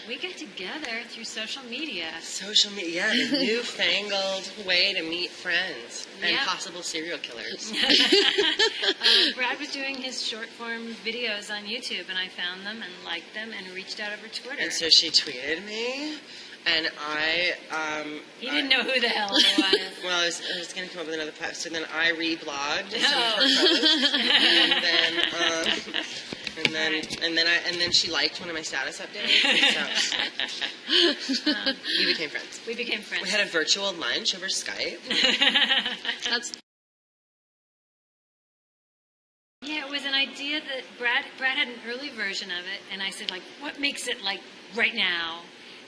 We get together through social media. Social media, yeah, the newfangled way to meet friends and possible serial killers. Brad was doing his short-form videos on YouTube, and I found them and liked them and reached out over Twitter. And so she tweeted me, and He didn't know who the hell it was. Well, I was going to come up with another post, so then I reblogged some of her posts, and then she liked one of my status updates. So we became friends. We had a virtual lunch over Skype. Yeah, it was an idea that Brad had an early version of it, and I said, like, what makes it like right now?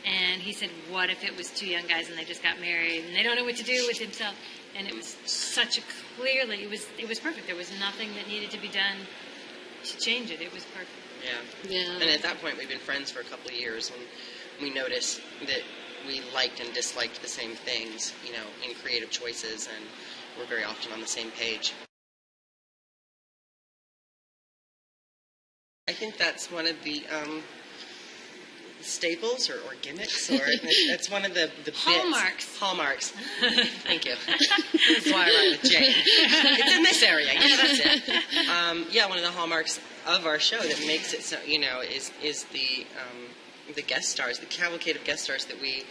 And he said, what if it was two young guys and they just got married and they don't know what to do with themselves? And it was such a clearly, it was perfect. There was nothing that needed to be done to change it. It was perfect. Yeah. And at that point, we'd been friends for a couple of years, and we noticed that we liked and disliked the same things, in creative choices, and we're very often on the same page. I think that's one of the staples or gimmicks, or that's one of the hallmarks. Thank you. That's why I rhyme with Jane. It's in this area. Yeah, that's it. One of the hallmarks of our show that makes it so, is the guest stars, the cavalcade of guest stars that we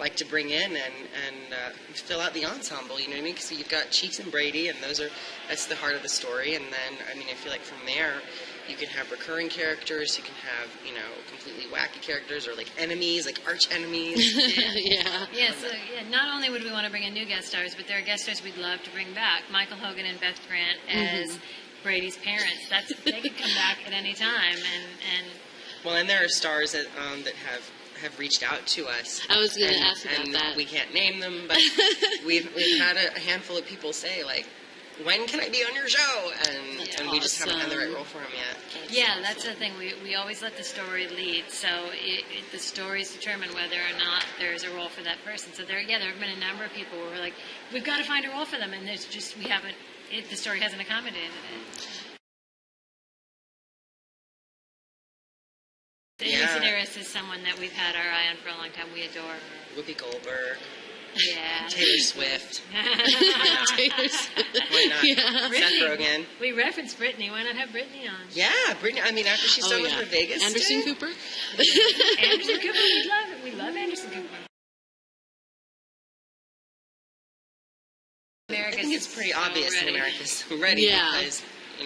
like to bring in and fill out the ensemble. You know what I mean? So you've got Cheeks and Brady, and that's the heart of the story. And then, I feel like from there, you can have recurring characters, you can have, completely wacky characters, or like enemies, like arch enemies. Not only would we want to bring in new guest stars, but there are guest stars we'd love to bring back. Michael Hogan and Beth Grant as Brady's parents. They could come back at any time. And there are stars that have reached out to us. I was going to ask about that. We can't name them, but we've had a handful of people say, like, when can I be on your show? And we just haven't had the right role for him yet. That's the thing. We always let the story lead. So the stories determine whether or not there's a role for that person. So there have been a number of people where we're like, we've got to find a role for them, and there's just the story hasn't accommodated it. Amy Sedaris is someone that we've had our eye on for a long time. We adore her. Whoopi Goldberg. Yeah. Taylor Swift. Taylor Swift. Why not? Yeah. Seth Rogen. We referenced Britney. Why not have Britney on? Yeah, Britney. After she's done with her Vegas Anderson Cooper? Anderson Cooper. We love it. We love Anderson Cooper. I think it's pretty obvious that America's ready because,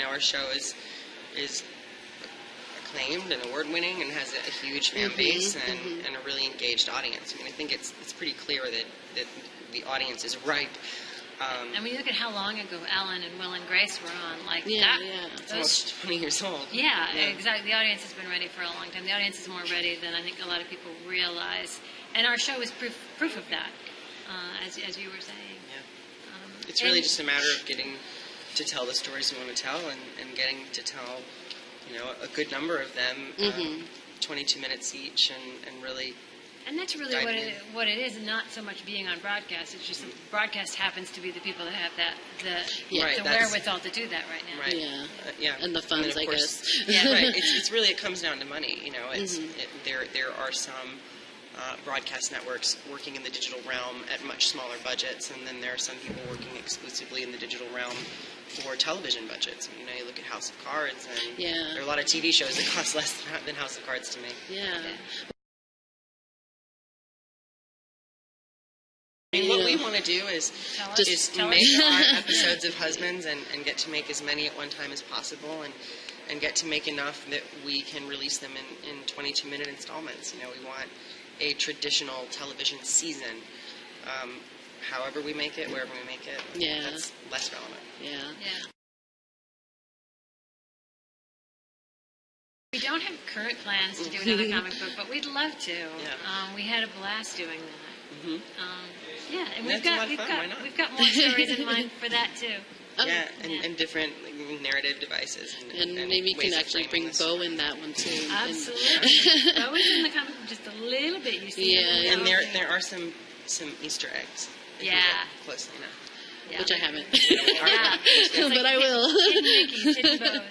our show is acclaimed and award-winning and has a huge fan base and a really engaged audience. I think it's pretty clear that the audience is ripe. And when you look at how long ago Ellen and Will and Grace were on, it's almost 20 years old. Yeah, exactly. The audience has been ready for a long time. The audience is more ready than I think a lot of people realize. And our show is proof of that, as you were saying. Yeah. It's really just a matter of getting to tell the stories we want to tell and getting to tell a good number of them, 22 minutes each, and really. And that's really what it is, and not so much being on broadcast. It's just that broadcast happens to be the people that have the wherewithal to do that right now. Right. And the funds, I guess. Yeah, right. It's really, it comes down to money. There are some broadcast networks working in the digital realm at much smaller budgets, and then there are some people working exclusively in the digital realm for television budgets. You look at House of Cards, and there are a lot of TV shows that cost less than House of Cards to make. What we want to do is make our episodes of Husbands and get to make as many at one time as possible, and get to make enough that we can release them in 22-minute installments. We want a traditional television season. However we make it, wherever we make it, that's less relevant. We don't have current plans to do another comic book, but we'd love to. We had a blast doing that. And we've got more stories in mind for that too. And different narrative devices. And maybe you can actually bring Bo in that one too. Absolutely. Bo is in the comic book just a little bit. You see. And there are some Easter eggs. Closely enough. Which I haven't. But I will. Hidden Bos.